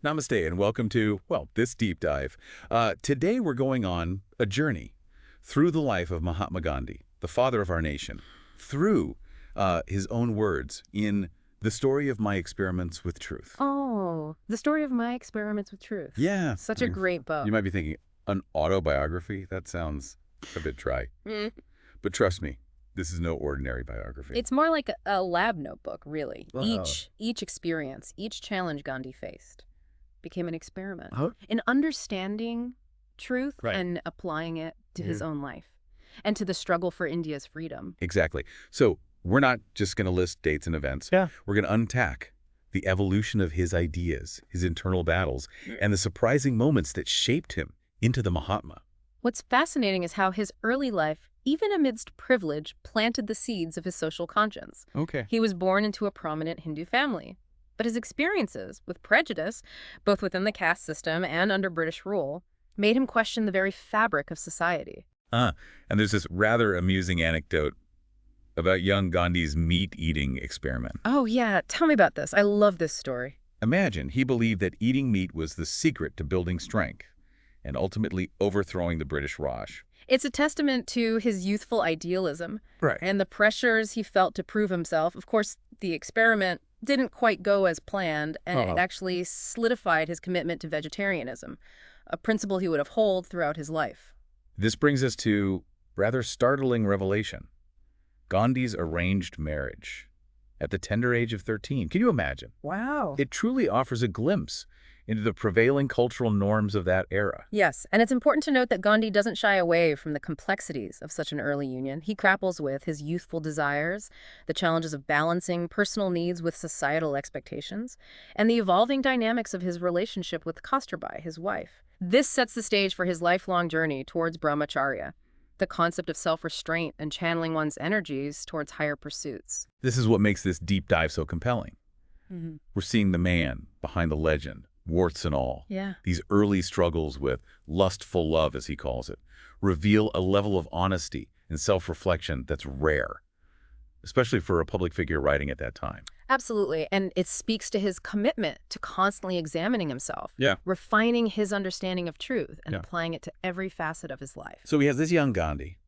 Namaste and welcome to, well, this deep dive. Today we're going on a journey through the life of Mahatma Gandhi, the father of our nation, through his own words in The Story of My Experiments with Truth. Oh, The Story of My Experiments with Truth. Yeah. Such a great book. You might be thinking, an autobiography? That sounds a bit dry. But trust me, this is no ordinary biography. It's more like a lab notebook, really. Wow. Each experience, each challenge Gandhi faced became an experiment Huh? in understanding truth Right. and applying it to his own life and to the struggle for India's freedom. Exactly. So we're not just going to list dates and events. Yeah. We're going to unpack the evolution of his ideas, his internal battles, and the surprising moments that shaped him into the Mahatma. What's fascinating is how his early life, even amidst privilege, planted the seeds of his social conscience. Okay. He was born into a prominent Hindu family, but his experiences with prejudice, both within the caste system and under British rule, made him question the very fabric of society. And there's this rather amusing anecdote about young Gandhi's meat-eating experiment. Oh yeah, tell me about this. I love this story. Imagine he believed that eating meat was the secret to building strength and ultimately overthrowing the British Raj. It's a testament to his youthful idealism Right. and the pressures he felt to prove himself. Of course, the experiment didn't quite go as planned, and it actually solidified his commitment to vegetarianism, a principle he would uphold throughout his life. This brings us to rather startling revelation. Gandhi's arranged marriage at the tender age of 13. Can you imagine? Wow. It truly offers a glimpse into the prevailing cultural norms of that era. Yes, and it's important to note that Gandhi doesn't shy away from the complexities of such an early union. He grapples with his youthful desires, the challenges of balancing personal needs with societal expectations, and the evolving dynamics of his relationship with Kasturbai, his wife. This sets the stage for his lifelong journey towards brahmacharya, the concept of self-restraint and channeling one's energies towards higher pursuits. This is what makes this deep dive so compelling. We're seeing the man behind the legend, warts and all. Yeah. These early struggles with lustful love, as he calls it, reveal a level of honesty and self-reflection that's rare, especially for a public figure writing at that time. Absolutely, and it speaks to his commitment to constantly examining himself, Yeah. refining his understanding of truth, and Yeah. applying it to every facet of his life. So he has this young Gandhi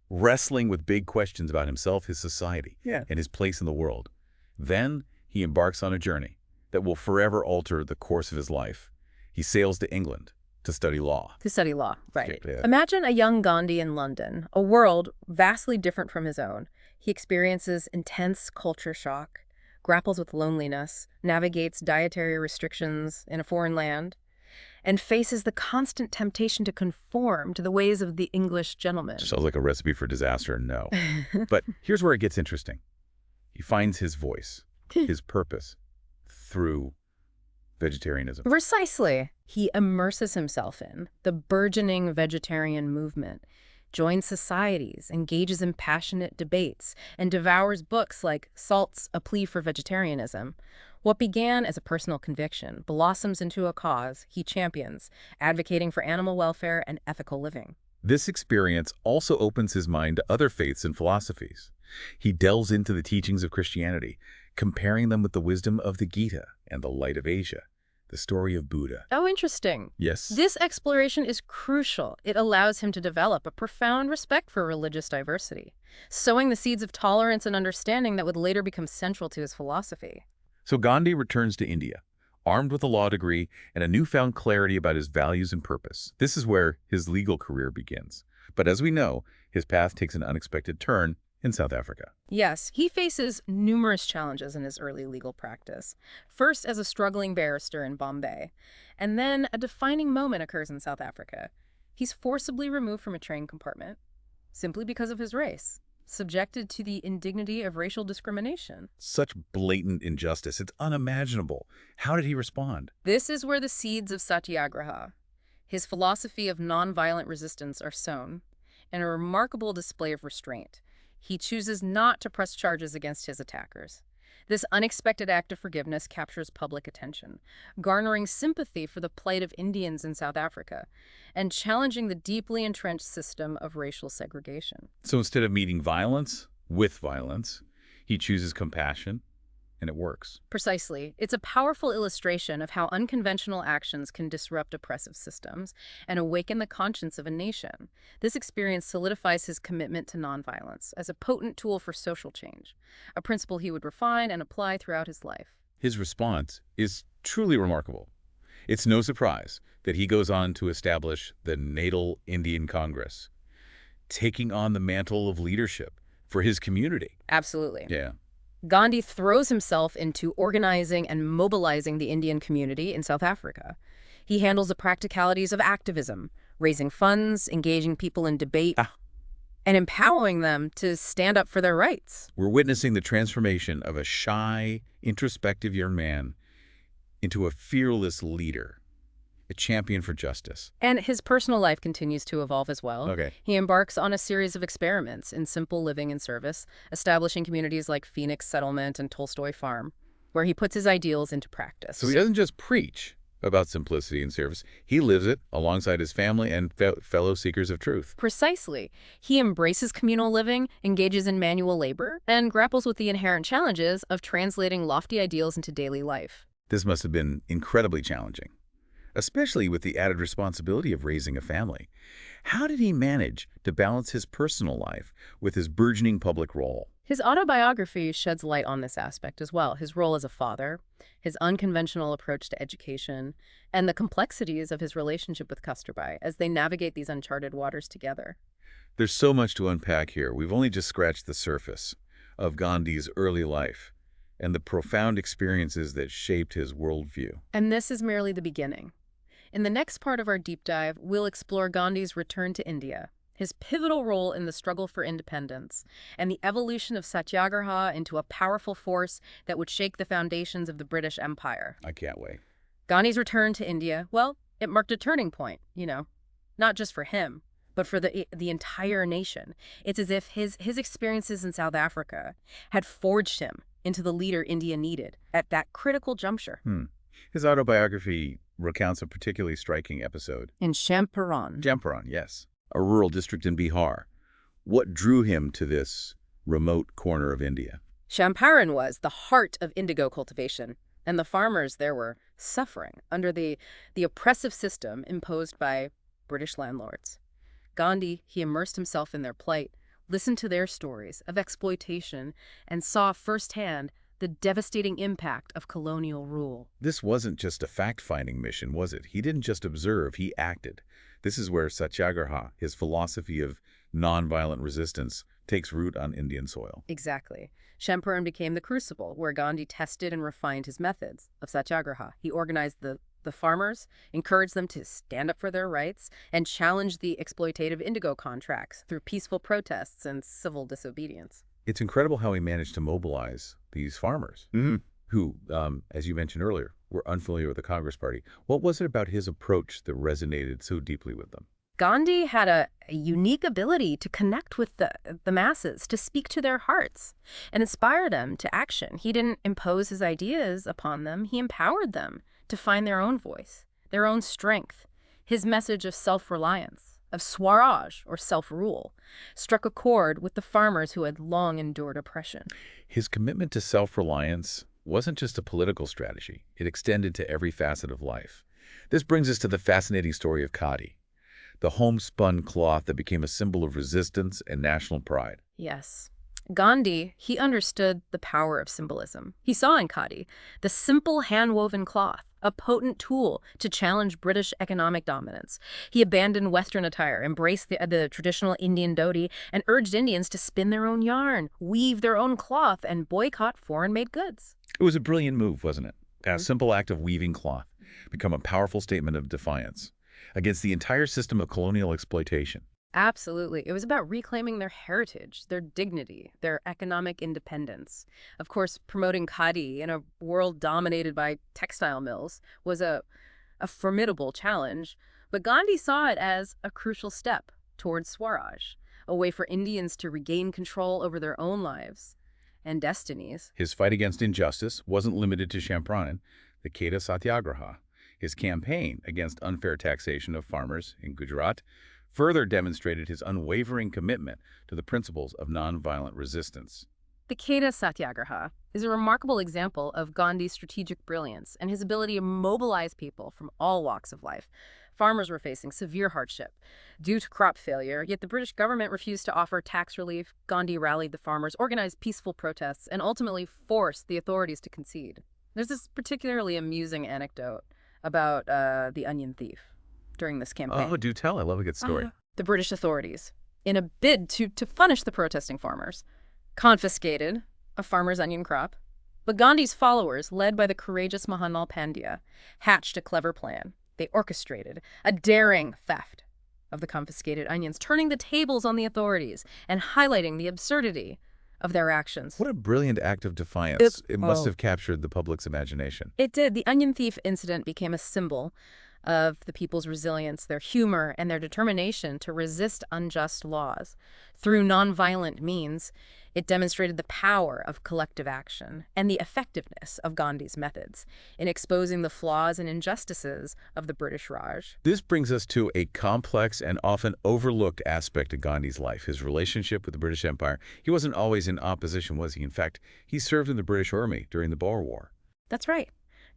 wrestling with big questions about himself, his society, and his place in the world. Then he embarks on a journey that will forever alter the course of his life. He sails to England to study law. To study law, right. Okay, yeah. Imagine a young Gandhi in London, a world vastly different from his own. He experiences intense culture shock, grapples with loneliness, navigates dietary restrictions in a foreign land, and faces the constant temptation to conform to the ways of the English gentleman. Sounds like a recipe for disaster, no. But here's where it gets interesting. He finds his voice, his purpose, through vegetarianism. Precisely. He immerses himself in the burgeoning vegetarian movement, joins societies, engages in passionate debates, and devours books like Salt's A Plea for Vegetarianism. What began as a personal conviction blossoms into a cause he champions, advocating for animal welfare and ethical living. This experience also opens his mind to other faiths and philosophies. He delves into the teachings of Christianity, comparing them with the wisdom of the Gita and the light of Asia, the story of Buddha. Oh, interesting. Yes. This exploration is crucial. It allows him to develop a profound respect for religious diversity, sowing the seeds of tolerance and understanding that would later become central to his philosophy. So Gandhi returns to India, armed with a law degree and a newfound clarity about his values and purpose. This is where his legal career begins. But as we know, his path takes an unexpected turn in South Africa. Yes, he faces numerous challenges in his early legal practice. First as a struggling barrister in Bombay, and then a defining moment occurs in South Africa. He's forcibly removed from a train compartment simply because of his race, subjected to the indignity of racial discrimination. Such blatant injustice. It's unimaginable. How did he respond? This is where the seeds of satyagraha, his philosophy of nonviolent resistance, are sown, in a remarkable display of restraint. He chooses not to press charges against his attackers. This unexpected act of forgiveness captures public attention, garnering sympathy for the plight of Indians in South Africa and challenging the deeply entrenched system of racial segregation. So instead of meeting violence with violence, he chooses compassion and it works. Precisely. It's a powerful illustration of how unconventional actions can disrupt oppressive systems and awaken the conscience of a nation. This experience solidifies his commitment to nonviolence as a potent tool for social change, a principle he would refine and apply throughout his life. His response is truly remarkable. It's no surprise that he goes on to establish the Natal Indian Congress, taking on the mantle of leadership for his community. Absolutely. Yeah. Gandhi throws himself into organizing and mobilizing the Indian community in South Africa. He handles the practicalities of activism, raising funds, engaging people in debate, and empowering them to stand up for their rights. We're witnessing the transformation of a shy, introspective young man into a fearless leader, a champion for justice. And his personal life continues to evolve as well. Okay. He embarks on a series of experiments in simple living and service, establishing communities like Phoenix Settlement and Tolstoy Farm, where he puts his ideals into practice. So he doesn't just preach about simplicity and service, he lives it alongside his family and fellow seekers of truth. Precisely. He embraces communal living, engages in manual labor, and grapples with the inherent challenges of translating lofty ideals into daily life. This must have been incredibly challenging, especially with the added responsibility of raising a family. How did he manage to balance his personal life with his burgeoning public role? His autobiography sheds light on this aspect as well, his role as a father, his unconventional approach to education, and the complexities of his relationship with Kasturbai as they navigate these uncharted waters together. There's so much to unpack here. We've only just scratched the surface of Gandhi's early life and the profound experiences that shaped his worldview. And this is merely the beginning. In the next part of our deep dive, we'll explore Gandhi's return to India, his pivotal role in the struggle for independence, and the evolution of Satyagraha into a powerful force that would shake the foundations of the British Empire. I can't wait. Gandhi's return to India, well, it marked a turning point, not just for him, but for the entire nation. It's as if his experiences in South Africa had forged him into the leader India needed at that critical juncture. His autobiography recounts a particularly striking episode. In Champaran. Champaran, yes. A rural district in Bihar. What drew him to this remote corner of India? Champaran was the heart of indigo cultivation, and the farmers there were suffering under the oppressive system imposed by British landlords. Gandhi, he immersed himself in their plight, listened to their stories of exploitation, and saw firsthand the devastating impact of colonial rule. This wasn't just a fact-finding mission, was it? He didn't just observe, he acted. This is where Satyagraha, his philosophy of nonviolent resistance, takes root on Indian soil. Exactly. Champaran became the crucible where Gandhi tested and refined his methods of Satyagraha. He organized the farmers, encouraged them to stand up for their rights, and challenged the exploitative indigo contracts through peaceful protests and civil disobedience. It's incredible how he managed to mobilize these farmers who, as you mentioned earlier, were unfamiliar with the Congress Party. What was it about his approach that resonated so deeply with them? Gandhi had a unique ability to connect with the masses, to speak to their hearts, and inspire them to action. He didn't impose his ideas upon them. He empowered them to find their own voice, their own strength. His message of self-reliance, of Swaraj, or self-rule, struck a chord with the farmers who had long endured oppression. His commitment to self-reliance wasn't just a political strategy. It extended to every facet of life. This brings us to the fascinating story of khadi, the homespun cloth that became a symbol of resistance and national pride. Yes. Gandhi, he understood the power of symbolism. He saw in khadi the simple hand-woven cloth, a potent tool to challenge British economic dominance. He abandoned Western attire, embraced the traditional Indian dhoti, and urged Indians to spin their own yarn, weave their own cloth, and boycott foreign-made goods. It was a brilliant move, wasn't it? A simple act of weaving cloth became a powerful statement of defiance against the entire system of colonial exploitation. Absolutely. It was about reclaiming their heritage, their dignity, their economic independence. Of course, promoting khadi in a world dominated by textile mills was a formidable challenge, but Gandhi saw it as a crucial step towards Swaraj, a way for Indians to regain control over their own lives and destinies. His fight against injustice wasn't limited to Champaran, the Kheda Satyagraha. His campaign against unfair taxation of farmers in Gujarat further demonstrated his unwavering commitment to the principles of nonviolent resistance. The Kheda Satyagraha is a remarkable example of Gandhi's strategic brilliance and his ability to mobilize people from all walks of life. Farmers were facing severe hardship due to crop failure, yet the British government refused to offer tax relief. Gandhi rallied the farmers, organized peaceful protests, and ultimately forced the authorities to concede. There's this particularly amusing anecdote about the onion thief during this campaign. Oh, do tell. I love a good story. The British authorities, in a bid to punish the protesting farmers, confiscated a farmer's onion crop. But Gandhi's followers, led by the courageous Mahatma Pandya, hatched a clever plan. They orchestrated a daring theft of the confiscated onions, turning the tables on the authorities and highlighting the absurdity of their actions. What a brilliant act of defiance. It must have captured the public's imagination. It did. The onion thief incident became a symbol of the people's resilience, their humor, and their determination to resist unjust laws. Through nonviolent means, it demonstrated the power of collective action and the effectiveness of Gandhi's methods in exposing the flaws and injustices of the British Raj. This brings us to a complex and often overlooked aspect of Gandhi's life, his relationship with the British Empire. He wasn't always in opposition, was he? In fact, he served in the British Army during the Boer War. That's right.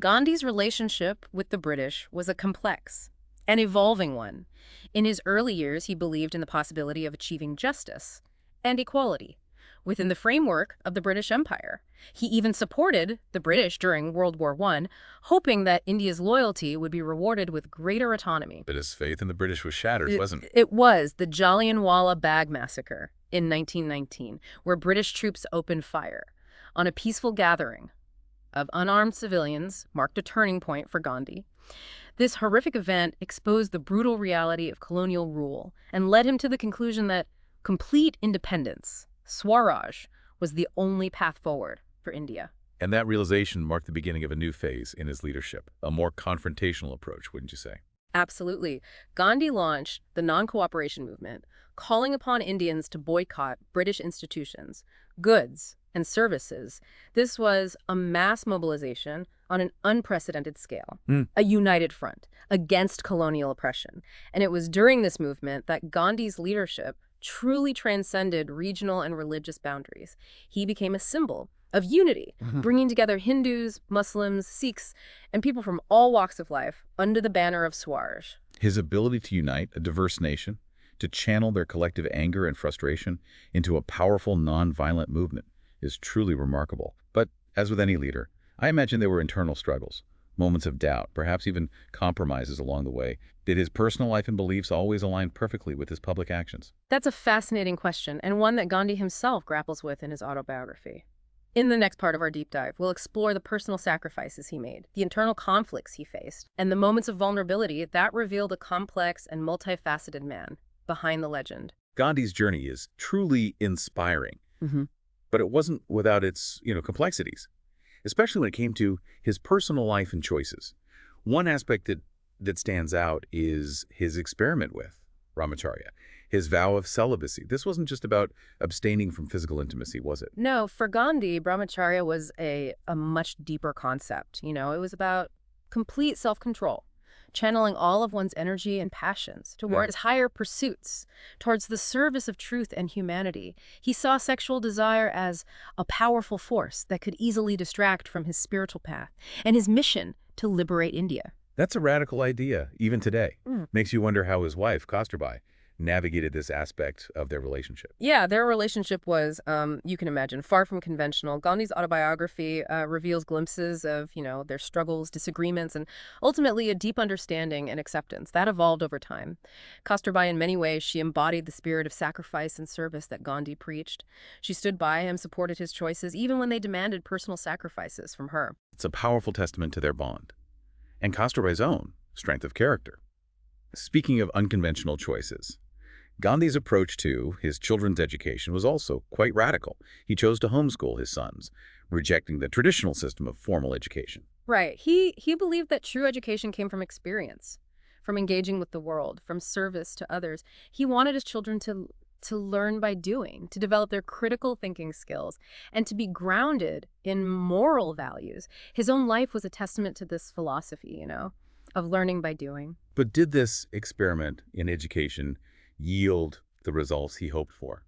Gandhi's relationship with the British was a complex and evolving one. In his early years, he believed in the possibility of achieving justice and equality within the framework of the British Empire. He even supported the British during World War I, hoping that India's loyalty would be rewarded with greater autonomy. But his faith in the British was shattered, wasn't it? It was the Jallianwala Bagh massacre in 1919, where British troops opened fire on a peaceful gathering of unarmed civilians, marked a turning point for Gandhi. This horrific event exposed the brutal reality of colonial rule and led him to the conclusion that complete independence, Swaraj, was the only path forward for India. And that realization marked the beginning of a new phase in his leadership, a more confrontational approach, wouldn't you say? Absolutely. Gandhi launched the non-cooperation movement, calling upon Indians to boycott British institutions, goods, and services. This was a mass mobilization on an unprecedented scale, a united front against colonial oppression. And it was during this movement that Gandhi's leadership truly transcended regional and religious boundaries. He became a symbol of unity, bringing together Hindus, Muslims, Sikhs, and people from all walks of life under the banner of Swaraj. His ability to unite a diverse nation, to channel their collective anger and frustration into a powerful, non-violent movement is truly remarkable. But as with any leader, I imagine there were internal struggles, moments of doubt, perhaps even compromises along the way. Did his personal life and beliefs always align perfectly with his public actions? That's a fascinating question, and one that Gandhi himself grapples with in his autobiography. In the next part of our deep dive, we'll explore the personal sacrifices he made, the internal conflicts he faced, and the moments of vulnerability that revealed a complex and multifaceted man behind the legend. Gandhi's journey is truly inspiring, but it wasn't without its, complexities, especially when it came to his personal life and choices. One aspect that stands out is his experiment with brahmacharya, his vow of celibacy. This wasn't just about abstaining from physical intimacy, was it? No, for Gandhi, brahmacharya was a much deeper concept. It was about complete self-control, channeling all of one's energy and passions towards higher pursuits, towards the service of truth and humanity. He saw sexual desire as a powerful force that could easily distract from his spiritual path and his mission to liberate India. That's a radical idea, even today. Makes you wonder how his wife, Kasturbai, navigated this aspect of their relationship. Yeah, their relationship was, you can imagine, far from conventional. Gandhi's autobiography reveals glimpses of, their struggles, disagreements, and ultimately a deep understanding and acceptance. That evolved over time. Kasturbai, in many ways, she embodied the spirit of sacrifice and service that Gandhi preached. She stood by him, supported his choices, even when they demanded personal sacrifices from her. It's a powerful testament to their bond, and Kasturbai's own strength of character. Speaking of unconventional choices, Gandhi's approach to his children's education was also quite radical. He chose to homeschool his sons, rejecting the traditional system of formal education. Right. He believed that true education came from experience, from engaging with the world, from service to others. He wanted his children to learn by doing, to develop their critical thinking skills, and to be grounded in moral values. His own life was a testament to this philosophy, of learning by doing. But did this experiment in education yield the results he hoped for?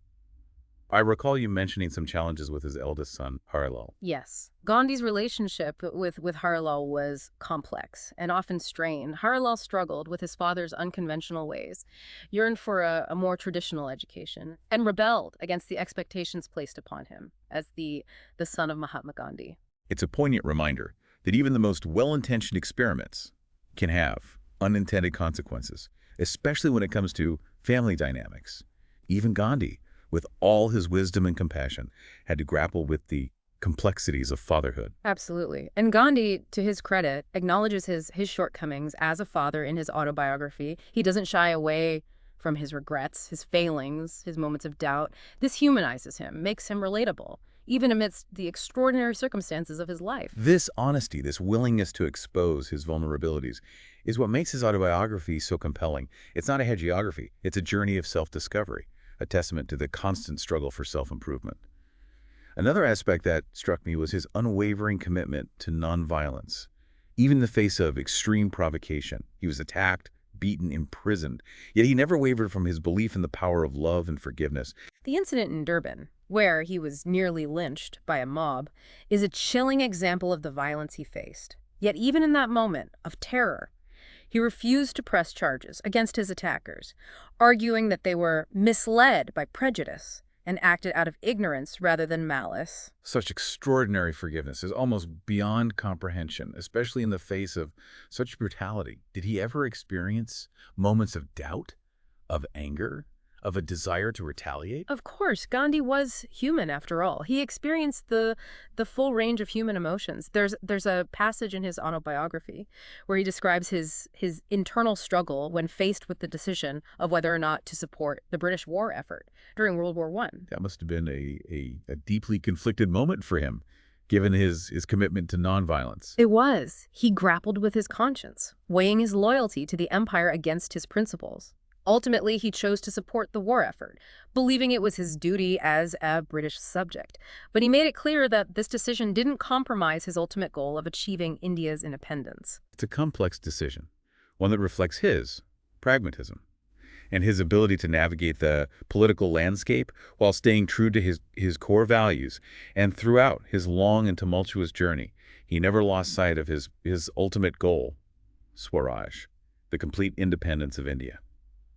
I recall you mentioning some challenges with his eldest son, Harlal. Yes. Gandhi's relationship with Harlal was complex and often strained. Harlal struggled with his father's unconventional ways, yearned for a more traditional education, and rebelled against the expectations placed upon him as the son of Mahatma Gandhi. It's a poignant reminder that even the most well-intentioned experiments can have unintended consequences, especially when it comes to family dynamics. Even Gandhi, with all his wisdom and compassion, had to grapple with the complexities of fatherhood. Absolutely. And Gandhi, to his credit, acknowledges his shortcomings as a father in his autobiography. He doesn't shy away from his regrets, his failings, his moments of doubt. This humanizes him, makes him relatable, even amidst the extraordinary circumstances of his life. This honesty, this willingness to expose his vulnerabilities, is what makes his autobiography so compelling. It's not a hagiography, it's a journey of self-discovery, a testament to the constant struggle for self-improvement. Another aspect that struck me was his unwavering commitment to nonviolence. Even in the face of extreme provocation, he was attacked, beaten, imprisoned, yet he never wavered from his belief in the power of love and forgiveness. The incident in Durban, where he was nearly lynched by a mob, is a chilling example of the violence he faced. Yet even in that moment of terror, he refused to press charges against his attackers, arguing that they were misled by prejudice and acted out of ignorance rather than malice. Such extraordinary forgiveness is almost beyond comprehension, especially in the face of such brutality. Did he ever experience moments of doubt, of anger, of a desire to retaliate? Of course, Gandhi was human after all. He experienced the full range of human emotions. There's a passage in his autobiography where he describes his internal struggle when faced with the decision of whether or not to support the British war effort during World War I. That must have been a deeply conflicted moment for him, given his commitment to nonviolence. It was. He grappled with his conscience, weighing his loyalty to the empire against his principles. Ultimately, he chose to support the war effort, believing it was his duty as a British subject. But he made it clear that this decision didn't compromise his ultimate goal of achieving India's independence. It's a complex decision, one that reflects his pragmatism and his ability to navigate the political landscape while staying true to his core values. And throughout his long and tumultuous journey, he never lost sight of his ultimate goal, Swaraj, the complete independence of India.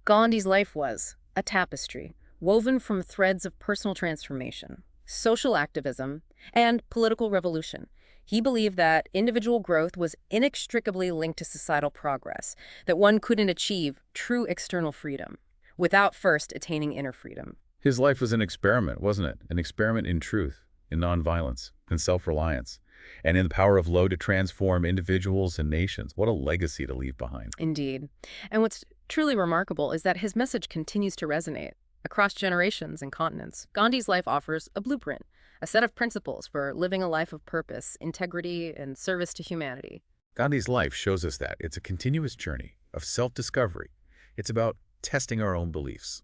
Gandhi's life was a tapestry woven from threads of personal transformation, social activism, and political revolution. He believed that individual growth was inextricably linked to societal progress, that one couldn't achieve true external freedom without first attaining inner freedom. His life was an experiment, wasn't it? An experiment in truth, in nonviolence, in self-reliance, and in the power of love to transform individuals and nations. What a legacy to leave behind. Indeed. And what's truly remarkable is that his message continues to resonate across generations and continents. Gandhi's life offers a blueprint, a set of principles for living a life of purpose, integrity, and service to humanity. Gandhi's life shows us that it's a continuous journey of self-discovery. It's about testing our own beliefs,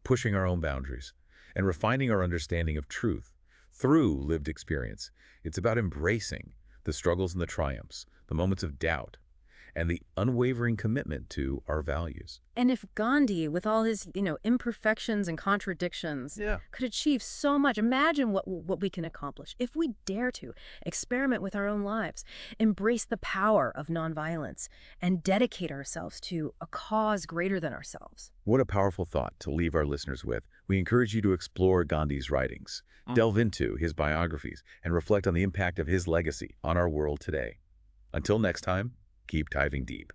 pushing our own boundaries, and refining our understanding of truth through lived experience. It's about embracing the struggles and the triumphs, the moments of doubt, and the unwavering commitment to our values. And if Gandhi, with all his, imperfections and contradictions, could achieve so much, imagine what we can accomplish if we dare to experiment with our own lives, embrace the power of nonviolence, and dedicate ourselves to a cause greater than ourselves. What a powerful thought to leave our listeners with. We encourage you to explore Gandhi's writings, delve into his biographies, and reflect on the impact of his legacy on our world today. Until next time, keep diving deep.